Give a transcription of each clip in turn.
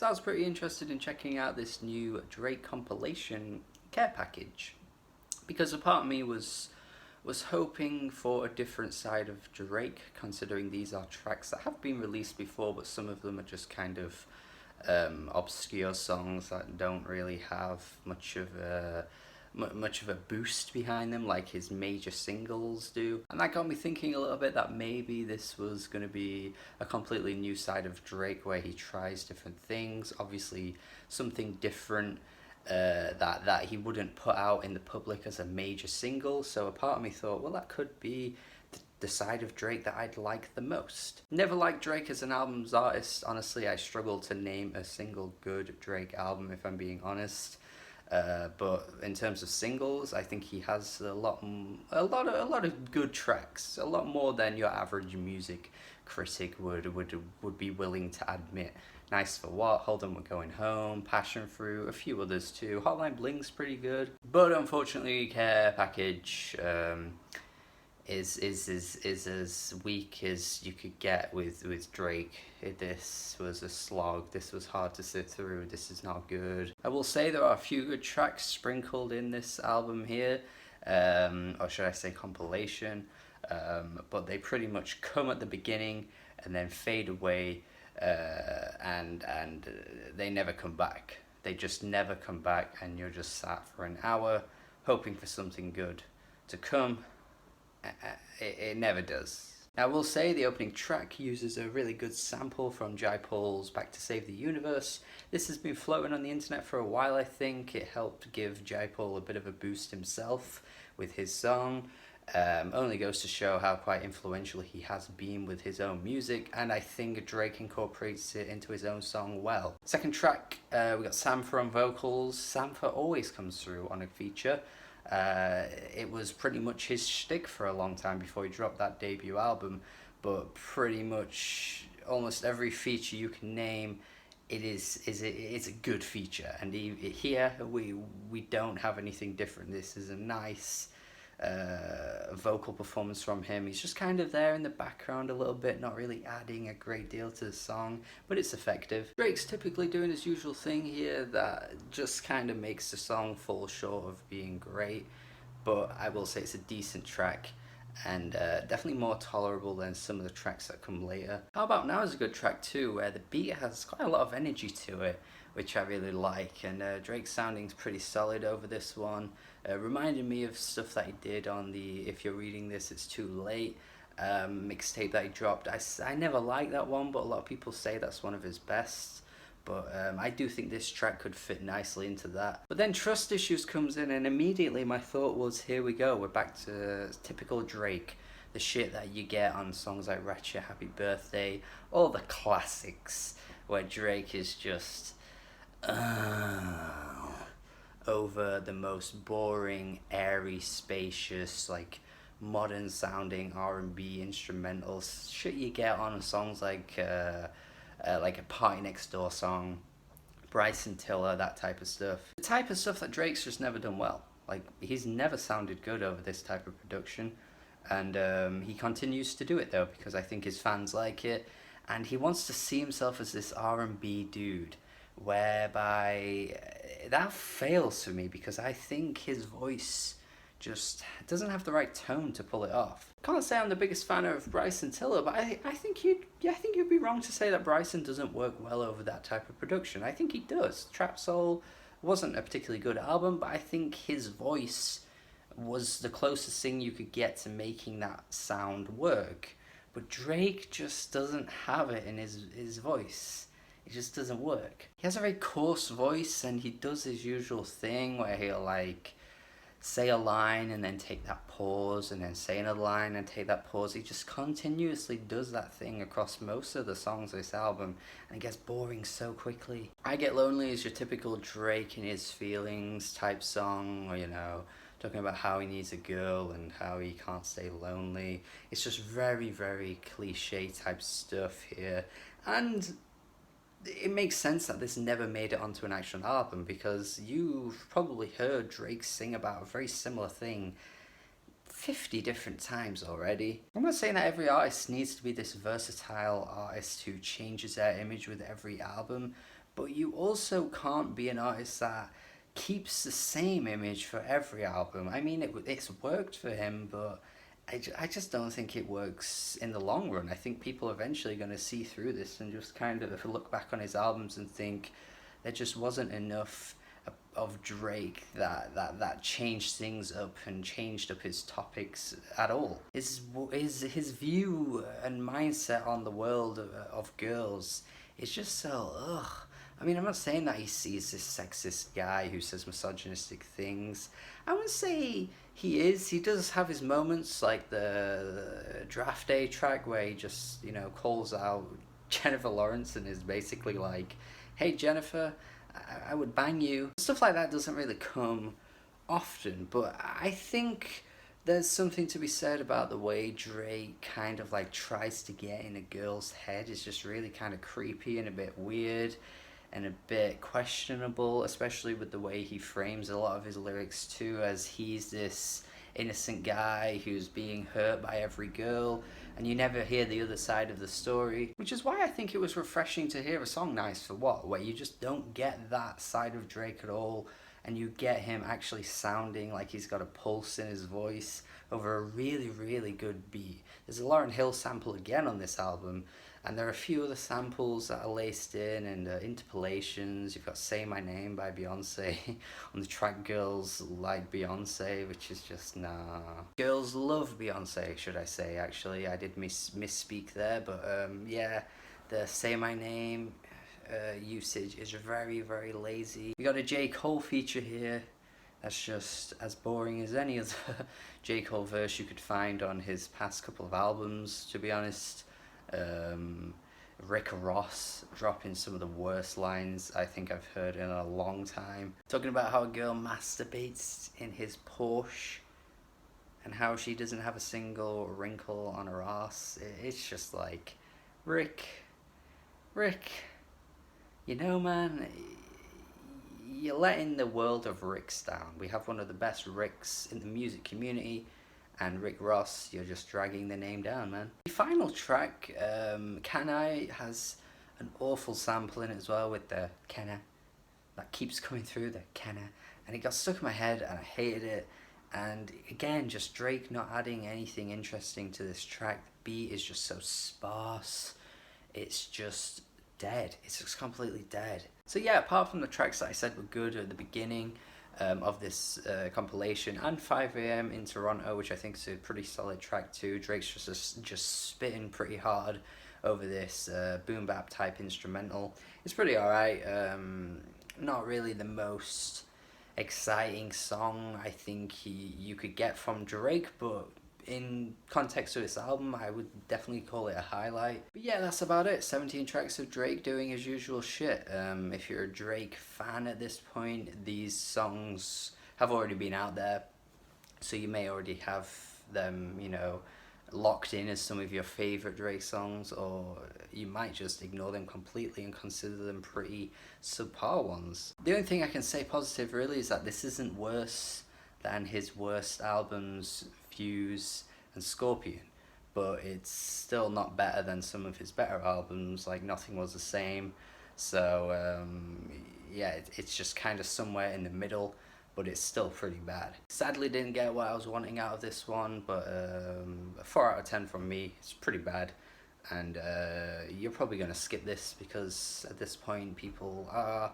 So I was pretty interested in checking out this new Drake compilation care package because a part of me was hoping for a different side of Drake, considering these are tracks that have been released before, but some of them are just kind of obscure songs that don't really have much of a boost behind them like his major singles do. And that got me thinking a little bit that maybe this was going to be a completely new side of Drake where he tries different things, obviously something different that he wouldn't put out in the public as a major single. So a part of me thought, well, that could be the side of Drake that I'd like the most. Never liked Drake as an albums artist. Honestly, I struggle to name a single good Drake album if I'm being honest. But in terms of singles, I think he has a lot of good tracks, a lot more than your average music critic would be willing to admit. Nice for What, Hold On We're Going Home, Passion Fruit, a few others too. Hotline Bling's pretty good, but unfortunately, Care Package is as weak as you could get with Drake. This was a slog. This was hard to sit through. This is not good. I will say there are a few good tracks sprinkled in this album here, or should I say compilation, but they pretty much come at the beginning and then fade away, and they never come back. They just never come back, and you're just sat for an hour hoping for something good to come. It never does. Now, I will say the opening track uses a really good sample from Jai Paul's Back to Save the Universe. This has been floating on the internet for a while, I think. It helped give Jai Paul a bit of a boost himself with his song. Only goes to show how quite influential he has been with his own music, and I think Drake incorporates it into his own song well. Second track, we got Sampha on vocals. Sampha always comes through on a feature. It was pretty much his shtick for a long time before he dropped that debut album, but pretty much almost every feature you can name, it's a good feature. And here we don't have anything different. This is a nice vocal performance from him. He's just kind of there in the background a little bit, not really adding a great deal to the song, but it's effective. Drake's typically doing his usual thing here that just kind of makes the song fall short of being great, but I will say it's a decent track and definitely more tolerable than some of the tracks that come later. How About Now is a good track too, where the beat has quite a lot of energy to it, which I really like, and Drake's sounding's pretty solid over this one. Reminded me of stuff that he did on the If You're Reading This It's Too Late mixtape that he dropped. I never liked that one, but a lot of people say that's one of his best. But I do think this track could fit nicely into that. But then Trust Issues comes in, and immediately my thought was, here we go, we're back to typical Drake. The shit that you get on songs like Ratchet, Happy Birthday, all the classics where Drake is just over the most boring, airy, spacious, like modern sounding R&B instrumentals, shit you get on songs like a Party Next Door song, Bryson Tiller, that type of stuff. The type of stuff that Drake's just never done well. Like, he's never sounded good over this type of production, and he continues to do it though, because I think his fans like it, and he wants to see himself as this R&B dude, whereby that fails for me because I think his voice just doesn't have the right tone to pull it off. Can't say I'm the biggest fan of Bryson Tiller, but I think you'd be wrong to say that Bryson doesn't work well over that type of production. I think he does. Trap Soul wasn't a particularly good album, but I think his voice was the closest thing you could get to making that sound work. But Drake just doesn't have it in his voice. It just doesn't work. He has a very coarse voice, and he does his usual thing where he'll like say a line and then take that pause and then say another line and take that pause. He just continuously does that thing across most of the songs of this album, and it gets boring so quickly. I Get Lonely is your typical Drake in his feelings type song, or, you know, talking about how he needs a girl and how he can't stay lonely. It's just very, very cliche type stuff here, and it makes sense that this never made it onto an actual album, because you've probably heard Drake sing about a very similar thing 50 different times already. I'm not saying that every artist needs to be this versatile artist who changes their image with every album, but you also can't be an artist that keeps the same image for every album. I mean, it's worked for him, but I just don't think it works in the long run. I think people are eventually going to see through this and just kind of look back on his albums and think there just wasn't enough of Drake that changed things up and changed up his topics at all. His view and mindset on the world of girls is just so ugh. I mean, I'm not saying that he's this sexist guy who says misogynistic things. I wouldn't say he is. He does have his moments, like the Draft Day track where he just, calls out Jennifer Lawrence and is basically like, hey, Jennifer, I would bang you. Stuff like that doesn't really come often, but I think there's something to be said about the way Drake kind of like tries to get in a girl's head. It's just really kind of creepy and a bit weird and a bit questionable, especially with the way he frames a lot of his lyrics too, as he's this innocent guy who's being hurt by every girl, and you never hear the other side of the story, which is why I think it was refreshing to hear a song, Nice for What, where you just don't get that side of Drake at all, and you get him actually sounding like he's got a pulse in his voice over a really, really good beat. There's a Lauryn Hill sample again on this album, and there are a few other samples that are laced in and interpolations. You've got Say My Name by Beyonce on the track Girls Like Beyonce, which is just nah. Girls love Beyonce, should I say, actually. I did misspeak there, but yeah, the Say My Name usage is very, very lazy. We got a J. Cole feature here. That's just as boring as any other J. Cole verse you could find on his past couple of albums, to be honest. Rick Ross dropping some of the worst lines I think I've heard in a long time. Talking about how a girl masturbates in his Porsche and how she doesn't have a single wrinkle on her ass. It's just like, Rick, man, you're letting the world of Ricks down. We have one of the best Ricks in the music community, and Rick Ross, you're just dragging the name down, man. The final track, Can I, has an awful sample in it as well with the Can I, that keeps coming through, the Can I, and it got stuck in my head and I hated it. And again, just Drake not adding anything interesting to this track. The beat is just so sparse. It's just dead. It's just completely dead. So yeah, apart from the tracks that I said were good at the beginning of this compilation, and 5 a.m. in Toronto, which I think is a pretty solid track too. Drake's just spitting pretty hard over this boom bap type instrumental. It's pretty alright. Not really the most exciting song I think you could get from Drake, but in context of this album, I would definitely call it a highlight. But yeah, that's about it. 17 tracks of Drake doing his usual shit. If you're a Drake fan at this point, these songs have already been out there, so you may already have them, locked in as some of your favorite Drake songs, or you might just ignore them completely and consider them pretty subpar ones. The only thing I can say positive really is that this isn't worse than his worst albums, Fuse and Scorpion, but it's still not better than some of his better albums, like Nothing Was the Same. So yeah, it's just kind of somewhere in the middle, but it's still pretty bad. Sadly didn't get what I was wanting out of this one, but a 4 out of 10 from me. It's pretty bad, and you're probably going to skip this because at this point people are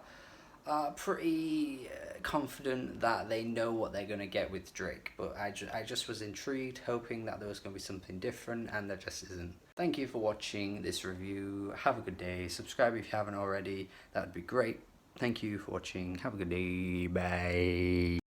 pretty confident that they know what they're going to get with Drake, but I just was intrigued, hoping that there was going to be something different, and there just isn't. Thank you for watching this review. Have a good day. Subscribe if you haven't already. That would be great. Thank you for watching. Have a good day. Bye.